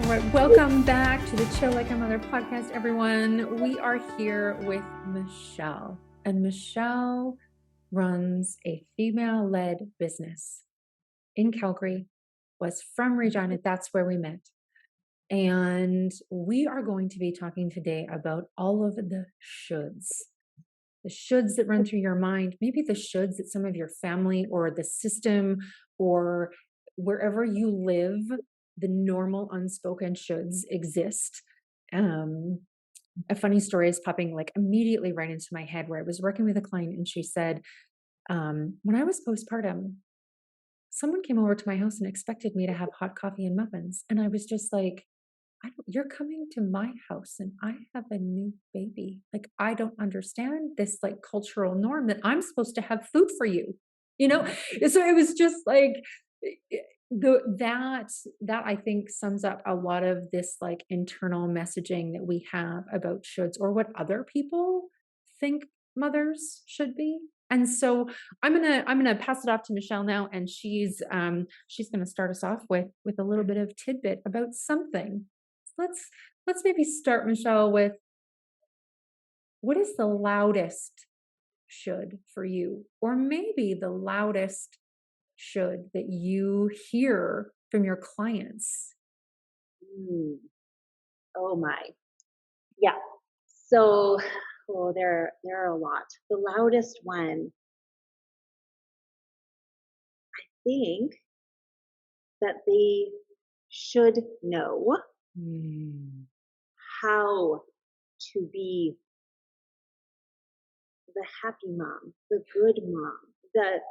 All right, welcome back to the Chill Like a Mother podcast, everyone. We are here with Michelle, and Michelle runs a female-led business in Calgary, was from Regina. That's where we met. And we are going to be talking today about all of the shoulds. The shoulds that run through your mind, maybe the shoulds that some of your family or the system or wherever you live, the normal unspoken shoulds exist. A funny story is popping like immediately right into my head where I was working with a client and she said, when I was postpartum, someone came over to my house and expected me to have hot coffee and muffins. And I was just like, you're coming to my house and I have a new baby. Like, I don't understand this like cultural norm that I'm supposed to have food for you, you know? So it was just like, that I think sums up a lot of this like internal messaging that we have about shoulds or what other people think mothers should be. And so I'm gonna pass it off to Michelle now, and she's gonna start us off with a little bit of tidbit about something. Let's maybe start, Michelle, with what is the loudest should for you, or maybe the loudest should that you hear from your clients? Oh my. Yeah. So, there are a lot. The loudest one, I think that they should know how to be the happy mom, the good mom, that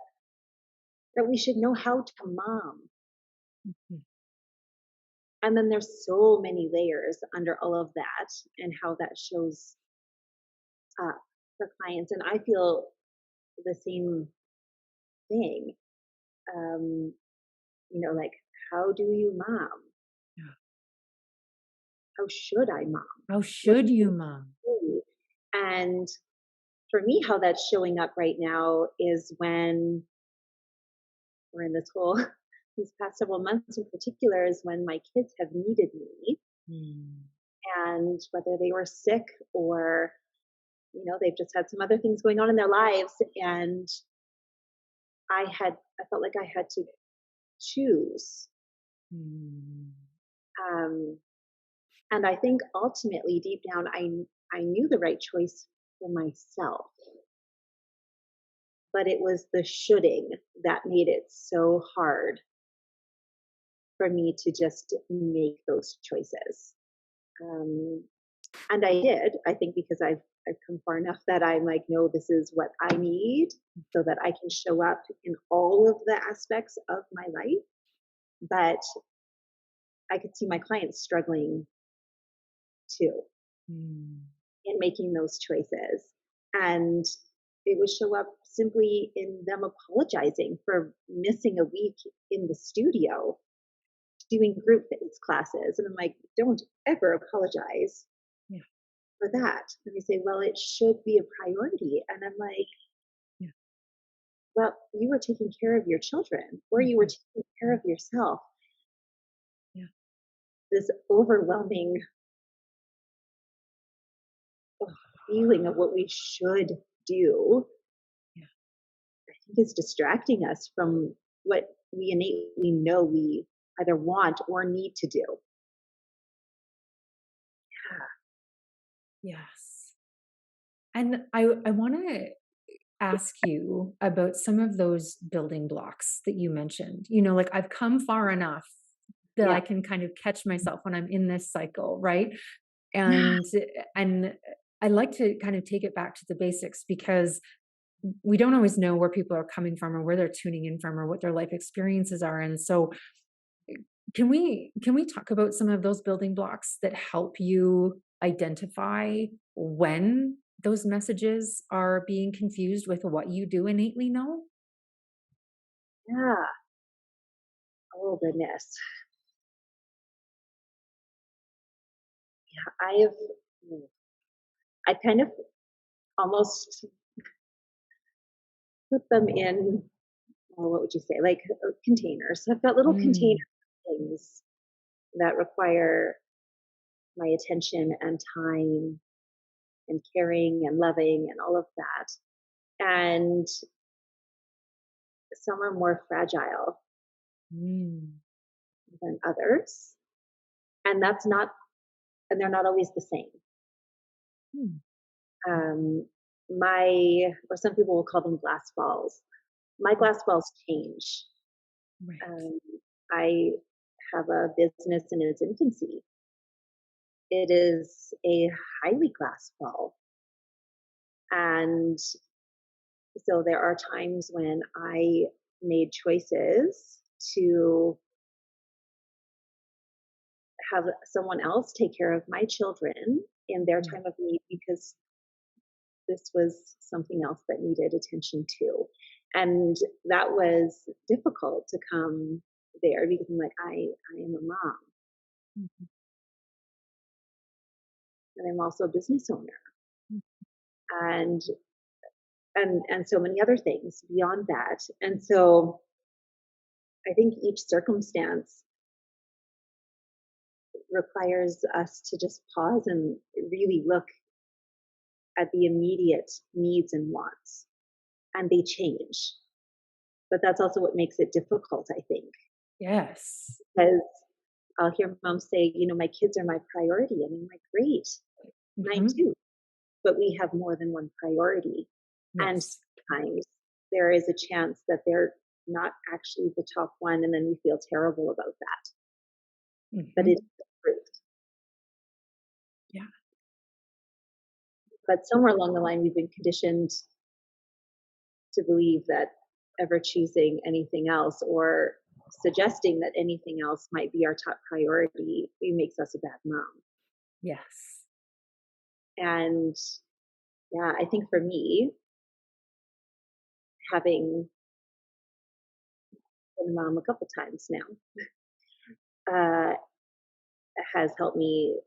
we should know how to mom. Mhm. And then there's so many layers under all of that and how that shows up for clients. And I feel the same thing. Like, how do you mom? Yeah. How should I mom? How should you mom? And for me, how that's showing up right now is when we're in this whole, these past several months in particular, is when my kids have needed me. And whether they were sick or, they've just had some other things going on in their lives. And I felt like I had to choose. And I think ultimately, deep down, I knew the right choice for myself. But it was the shoulding that made it so hard for me to just make those choices. And I did, I think, because I've come far enough that I'm like, no, this is what I need so that I can show up in all of the aspects of my life. But I could see my clients struggling too in making those choices. And it would show up simply in them apologizing for missing a week in the studio doing group fitness classes. And I'm like, don't ever apologize for that. And they say, well, it should be a priority. And I'm like, well, you were taking care of your children or you were taking care of yourself. This overwhelming feeling of what we should do, I think, is distracting us from what we innately know we either want or need to do. Yes. And I want to ask you about some of those building blocks that you mentioned. Like, I've come far enough that I can kind of catch myself when I'm in this cycle, right? And I like to kind of take it back to the basics, because we don't always know where people are coming from or where they're tuning in from or what their life experiences are. And so can we talk about some of those building blocks that help you identify when those messages are being confused with what you do innately know? Yeah. Oh, goodness. Yeah, I kind of almost put them in, what would you say, like containers. So I've got little container things that require my attention and time and caring and loving and all of that. And some are more fragile Mm. than others. And that's not, and they're not always the same. Mm. Um, or some people will call them glass balls. My glass balls change. Right. Um, I have a business in its infancy. It is a highly glass ball. And so there are times when I made choices to have someone else take care of my children in their Mm. time of need because this was something else that needed attention too. And that was difficult to come there because I'm like, I am a mom Mhm. and I'm also a business owner Mm. and and so many other things beyond that. And so I think each circumstance requires us to just pause and really look at the immediate needs and wants, and they change. But that's also what makes it difficult, I think, Yes. because I'll hear mom say, my kids are my priority. And I'm like, great, mine Mhm. too. But we have more than one priority. And Yes. sometimes there is a chance that they're not actually the top one, and then we feel terrible about that. But it's Mhm. the truth. Yeah. But somewhere along the line, we've been conditioned to believe that ever choosing anything else or suggesting that anything else might be our top priority, it makes us a bad mom. Yes. And yeah, I think for me, having been a mom a couple times now, uh, has helped me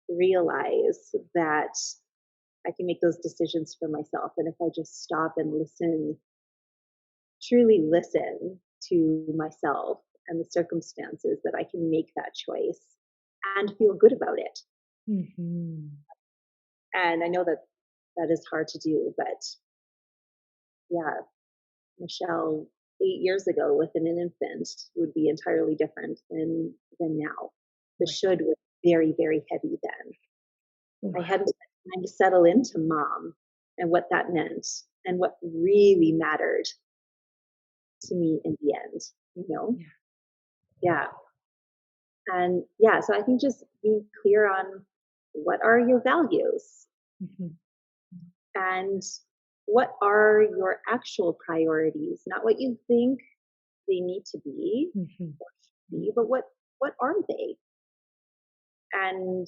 realize that I can make those decisions for myself. And if I just stop and listen, truly listen to myself and the circumstances, that I can make that choice and feel good about it. Mhm. And I know that that is hard to do, but yeah, Michelle 8 years ago with an infant would be entirely different than now. The Right. should was very, very heavy then. I Ooh. hadn't had time to settle into mom and what that meant and what really mattered to me in the end, you know? Yeah. Yeah. And yeah, so I think just being clear on what are your values Mhm. and what are your actual priorities, not what you think they need to be Mhm. or should be, but what are they? And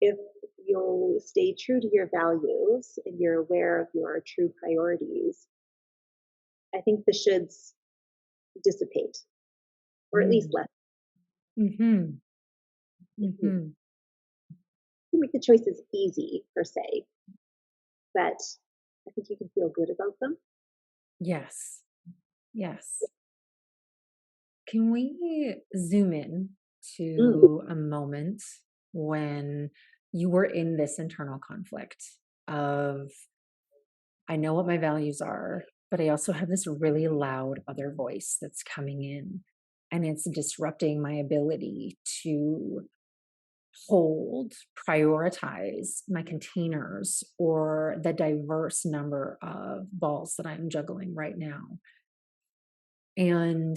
if you'll stay true to your values and you're aware of your true priorities, I think the shoulds dissipate, or at least Mm. less. Mhm. You Mhm. can make the choices easy per se, but I think you can feel good about them. Yes. Yes. Can we zoom in Mm, to a moment when you were in this internal conflict of, I know what my values are, but I also have this really loud other voice that's coming in and it's disrupting my ability to hold, prioritize my containers or the diverse number of balls that I'm juggling right now. And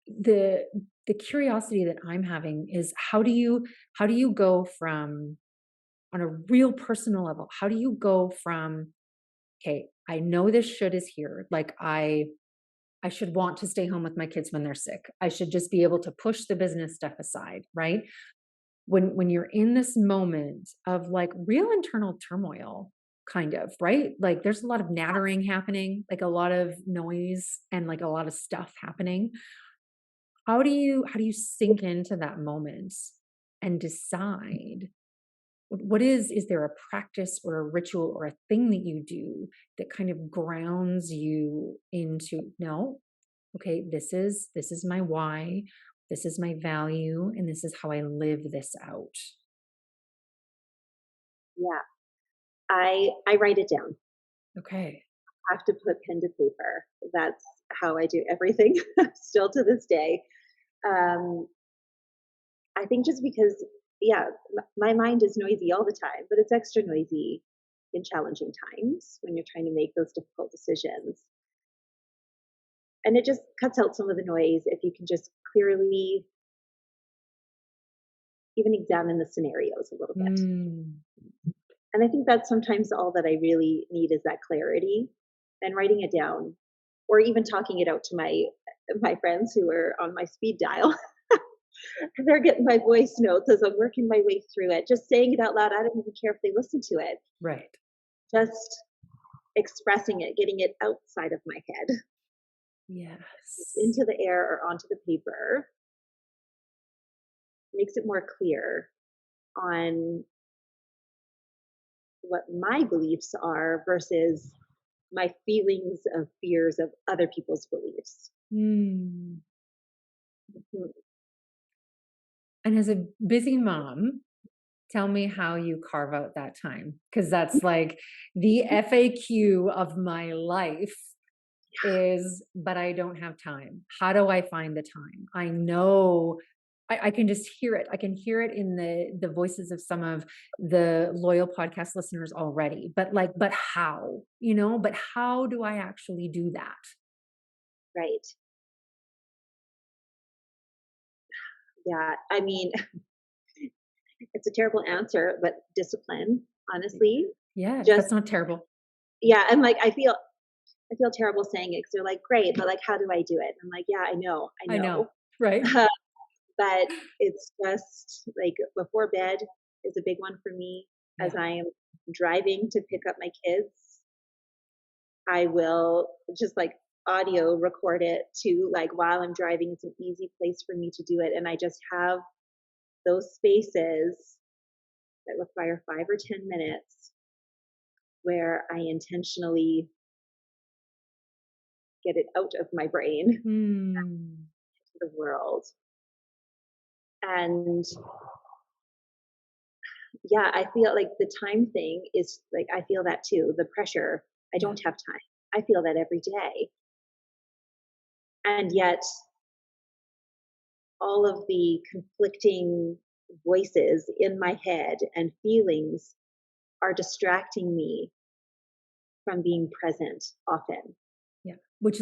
the the curiosity that I'm having is how do you go from, on a real personal level, how do you go from, okay, I know this should is here, like I should want to stay home with my kids when they're sick. I should just be able to push the business stuff aside, right? When you're in this moment of like real internal turmoil, kind of, right? Like there's a lot of nattering happening, like a lot of noise and like a lot of stuff happening. How do you sink into that moment and decide what is there a practice or a ritual or a thing that you do that kind of grounds you into, no, okay, this is my why, this is my value, and this is how I live this out. Yeah. I write it down. Okay. I have to put pen to paper. That's how I do everything still to this day. Um, I think just because, yeah, my mind is noisy all the time, but it's extra noisy in challenging times when you're trying to make those difficult decisions. And it just cuts out some of the noise if you can just clearly even examine the scenarios a little bit. Mm, And I think that's sometimes all that I really need is that clarity and writing it down or even talking it out to my friends who are on my speed dial. They're getting my voice notes as I'm working my way through it. Just saying it out loud, I don't even care if they listen to it. right. Just expressing it, getting it outside of my head, Yes. into the air or onto the paper makes it more clear on what my beliefs are versus my feelings of fears of other people's beliefs. Mm. Mhm. And as a busy mom, tell me how you carve out that time, because that's like the FAQ of my life is, but I don't have time. How do I find the time? I know I can just hear it. I can hear it in the voices of some of the loyal podcast listeners already. But like, but how? But how do I actually do that? Right. Yeah. I mean, it's a terrible answer, but discipline, honestly. Yes, Just that's not terrible. yeah, and like I feel terrible saying it because they're like, great, but like how do I do it? I'm like, yeah, I I know, know. right? But it's just like before bed is a big one for me. As Yeah. I am driving to pick up my kids, I will just like audio record it to like while I'm driving. It's an easy place for me to do it. And I just have those spaces that require 5 or 10 minutes where I intentionally get it out of my brain Hmm. to the world. And yeah, I feel like the time thing is like, I feel that too. The pressure. I Yeah. don't have time. I feel that every day. And yet, all of the conflicting voices in my head and feelings are distracting me from being present often. Yeah. Which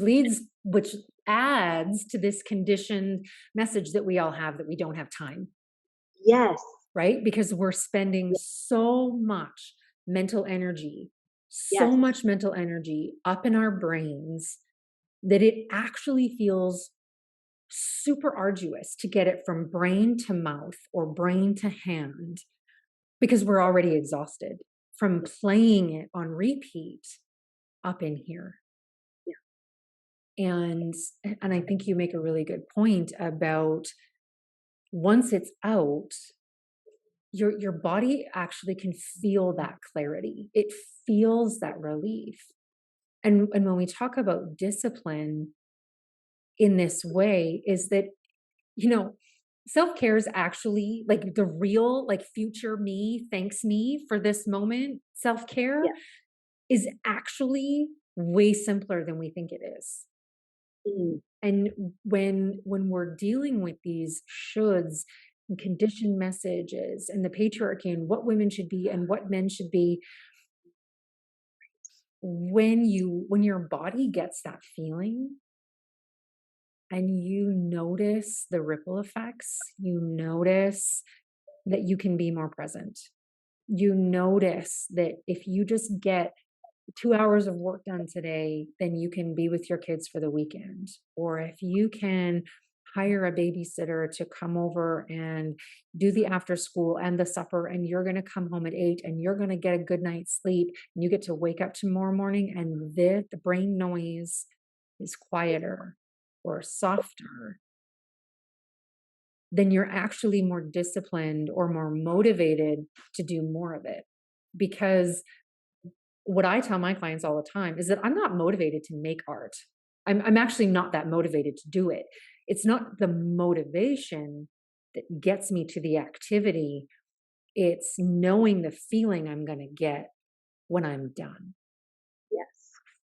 adds to this conditioned message that we all have that we don't have time, Yes. right? Because we're spending so much mental energy, Yes. so much mental energy up in our brains that it actually feels super arduous to get it from brain to mouth or brain to hand because we're already exhausted from playing it on repeat up in here. Yeah. And I think you make a really good point about once it's out, your body actually can feel that clarity. It feels that relief. And when we talk about discipline in this way, is that, you know, self-care is actually like the real, like future me thanks me for this moment. Self-care Yeah. is actually way simpler than we think it is. Mm. And when we're dealing with these shoulds and conditioned messages and the patriarchy and what women should be and what men should be, when your body gets that feeling and you notice the ripple effects, you notice that you can be more present. You notice that if you just get 2 hours of work done today, then you can be with your kids for the weekend. Or if you can hire a babysitter to come over and do the after school and the supper, and you're going to come home at 8 and you're going to get a good night's sleep, and you get to wake up tomorrow morning and the brain noise is quieter or softer, then you're actually more disciplined or more motivated to do more of it. Because what I tell my clients all the time is that I'm not motivated to make art. I'm actually not that motivated to do it. It's not the motivation that gets me to the activity. It's knowing the feeling I'm going to get when I'm done. Yes.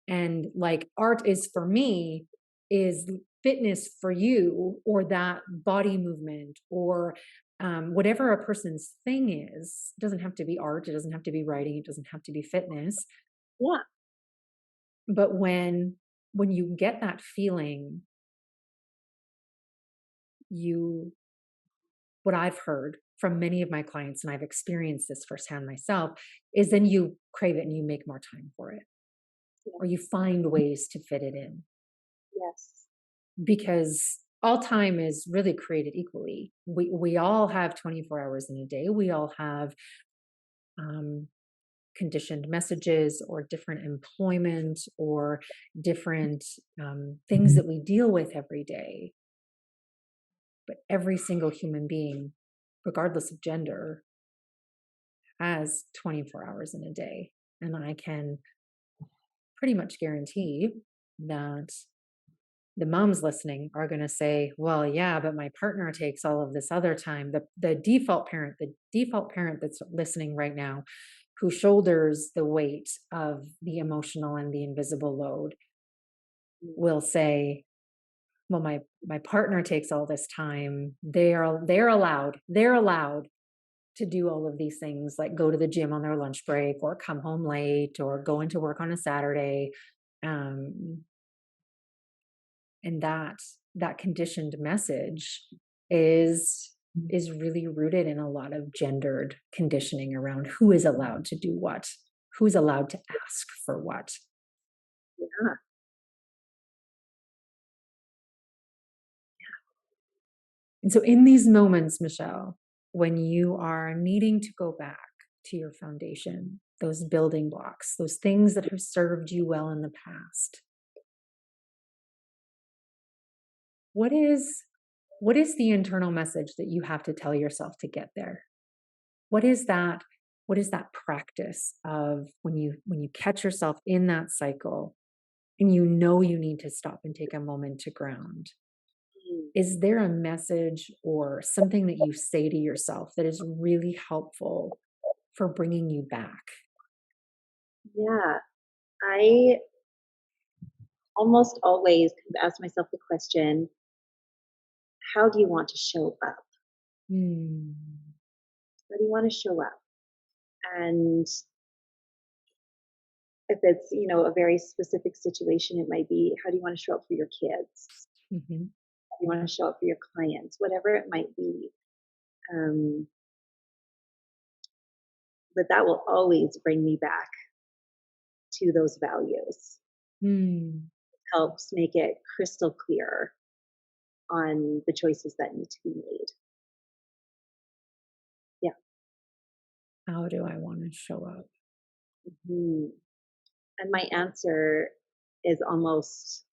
And like art is for me, is fitness for you, or that body movement, or whatever a person's thing is. It doesn't have to be art. It doesn't have to be writing. It doesn't have to be fitness. Yeah. But when you get that feeling, you what I've heard from many of my clients, and I've experienced this firsthand myself, is then you crave it and you make more time for it, or you Yes. find ways to fit it in, Yes. because all time is really created equally. We all have 24 hours in a day. We all have um, conditioned messages, or different employment, or different things that we deal with every day. But every single human being, regardless of gender, has 24 hours in a day. And I can pretty much guarantee that the moms listening are going to say, well, yeah, but my partner takes all of this other time. The default parent that's listening right now, who shoulders the weight of the emotional and the invisible load, will say, well, my partner takes all this time. They're allowed to do all of these things, like go to the gym on their lunch break, or come home late, or go into work on a Saturday. Um, and that conditioned message is really rooted in a lot of gendered conditioning around who is allowed to do what, who's allowed to ask for what. Yeah. And so in these moments, Michelle, when you are needing to go back to your foundation, those building blocks, those things that have served you well in the past, what is the internal message that you have to tell yourself to get there? What is that? What is that practice of when you catch yourself in that cycle, and you know you need to stop and take a moment to ground? Mm. Is there a message or something that you say to yourself that is really helpful for bringing you back? Yeah. I almost always kind of ask myself the question, how do you want to show up? Hmm. How do you want to show up? And if it's, a very specific situation, it might be, how do you want to show up for your kids? Mm-hmm. How do you want to show up for your clients? Whatever it might be. Um, but that will always bring me back to those values. Hmm. Helps make it crystal clear on the choices that need to be made. Yeah. How do I want to show up? Mhm. And my answer is almost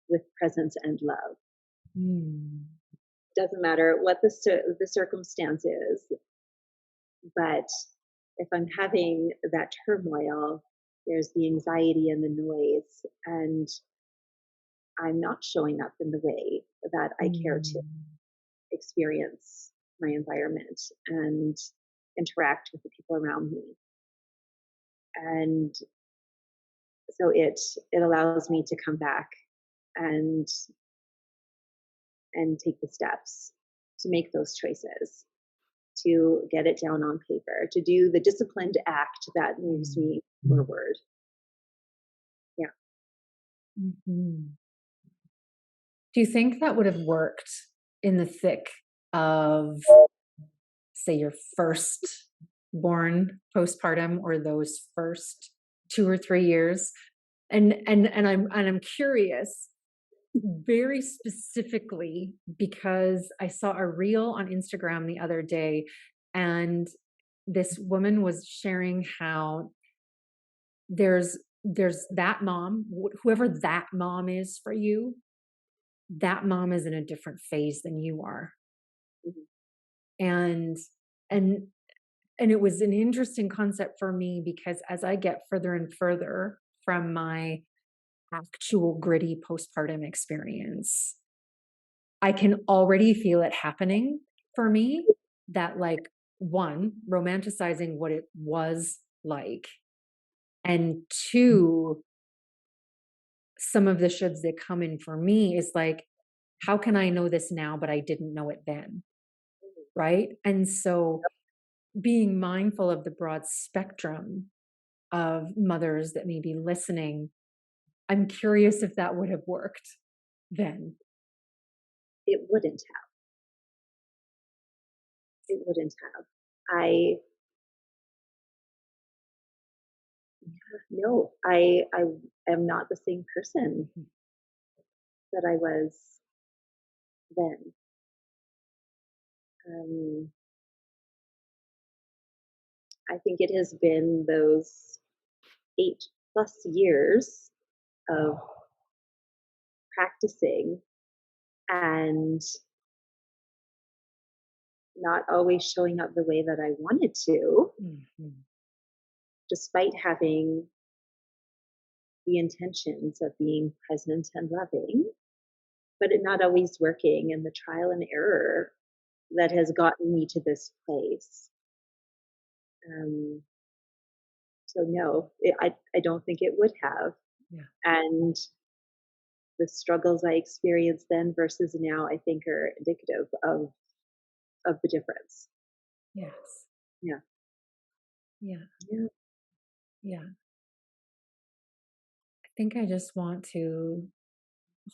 with presence and love. Hmm. Doesn't matter what the circumstance is, but if I'm having that turmoil, there's the anxiety and the noise, and I'm not showing up in the way that I care to Hmm. experience my environment and interact with the people around me. And so it allows me to come back and take the steps to make those choices, to get it down on paper, to do the disciplined act that moves me forward. Yeah. Hmm. Do you think that would have worked in the thick of, say, your first born postpartum, or those first 2 or 3 years? And I'm curious, very specifically, because I saw a reel on Instagram the other day, and this woman was sharing how there's that mom, whoever that mom is for you, that mom is in a different phase than you are. Mhm. And and and it was an interesting concept for me, because as I get further and further from my actual gritty postpartum experience, I can already feel it happening for me, that like, one, romanticizing what it was like, and two, some of the shoulds that come in for me is like, how can I know this now, but I didn't know it then? Right. And so being mindful of the broad spectrum of mothers that may be listening, I'm curious if that would have worked then. It wouldn't have. It wouldn't have. I no, I am not the same person that I was then. Um, I think it has been those 8+ years of practicing and not always showing up the way that I wanted to, Mhm. despite having the intentions of being present and loving, but it not always working, and the trial and error that has gotten me to this place. Um, so no, I don't think it would have. Yeah. And the struggles I experienced then versus now, I think are indicative of the difference. Yes. Yeah. Yeah. Yeah. Yeah. I think I just want to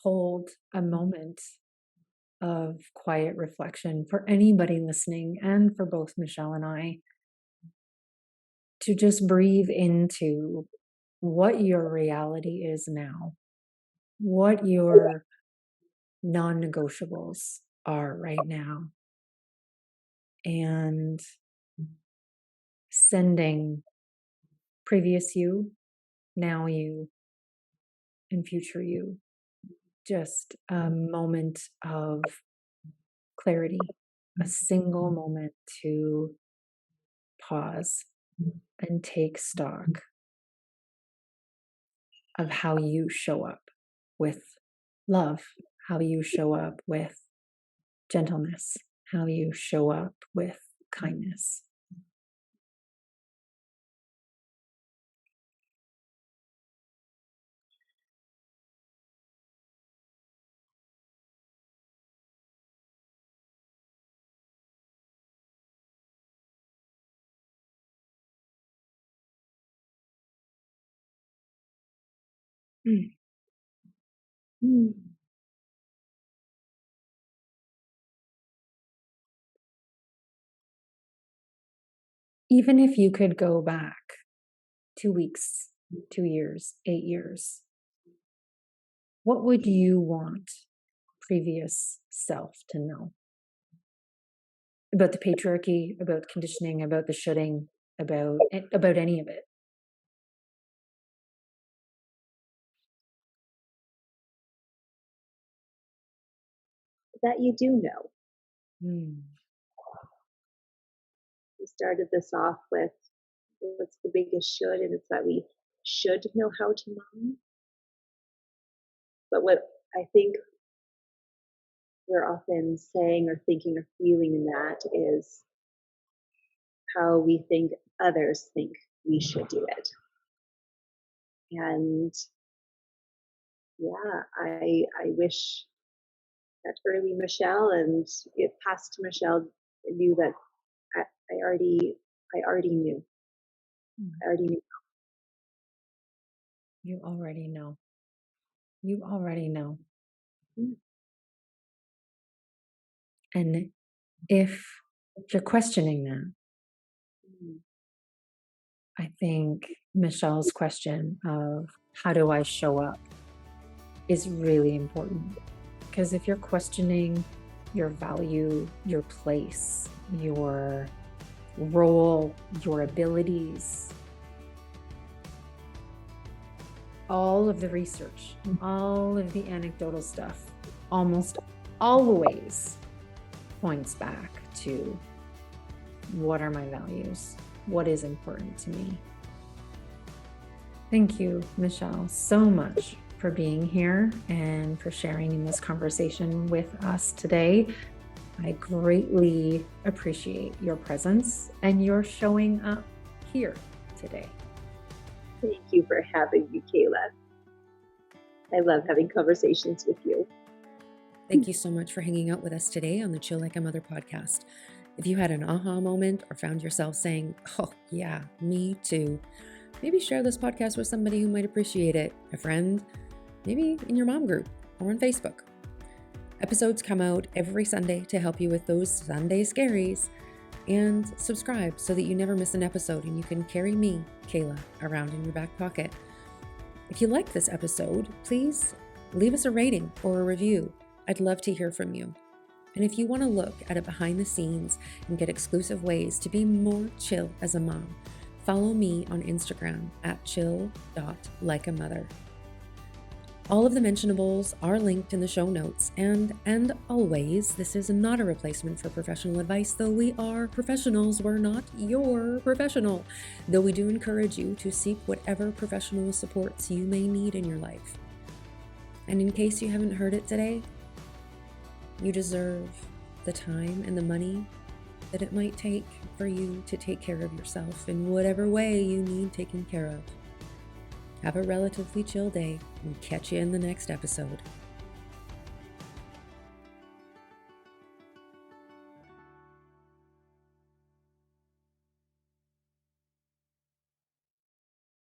hold a moment of quiet reflection for anybody listening and for both Michelle and I, to just breathe into what your reality is now, what your non negotiables are right now, and sending previous you, now you, and future you just a moment of clarity, a single moment to pause and take stock of how you show up with love, how you show up with gentleness, how you show up with kindness. Mm. Mm. Even if you could go back 2 weeks, 2 years, 8 years, what would you want previous self to know about the patriarchy, about conditioning, about the shoulding, about any of it? That you do know. Mm. We started this off with what's the biggest should, and it's that we should know how to mom. But what I think we're often saying or thinking or feeling in that is how we think others think we should do it. And yeah, I wish that early Michelle and it past Michelle knew that I, I already I already knew. Mm. I already knew. You already know. You already know. Mm. And if you're questioning that, Mm. I think Michelle's question of how do I show up is really important. Because if you're questioning your value, your place, your role, your abilities, all of the research, all of the anecdotal stuff, almost always points back to what are my values? What is important to me? Thank you, Michelle, so much for being here and for sharing in this conversation with us today. I greatly appreciate your presence and your showing up here today. Thank you for having me, Kayla. I love having conversations with you. Thank you so much for hanging out with us today on the Chill Like a Mother podcast. If you had an aha moment or found yourself saying, oh yeah, me too, maybe share this podcast with somebody who might appreciate it, a friend, maybe in your mom group or on Facebook. Episodes come out every Sunday to help you with those Sunday scaries. And subscribe so that you never miss an episode and you can carry me, Kayla, around in your back pocket. If you liked this episode, please leave us a rating or a review. I'd love to hear from you. And if you want to look at it behind the scenes and get exclusive ways to be more chill as a mom, follow me on Instagram at chill.likeamother. All of the mentionables are linked in the show notes, and always, this is not a replacement for professional advice, though we are professionals, we're not your professional, though we do encourage you to seek whatever professional supports you may need in your life. And in case you haven't heard it today, you deserve the time and the money that it might take for you to take care of yourself in whatever way you need taken care of. Have a relatively chill day and catch you in the next episode.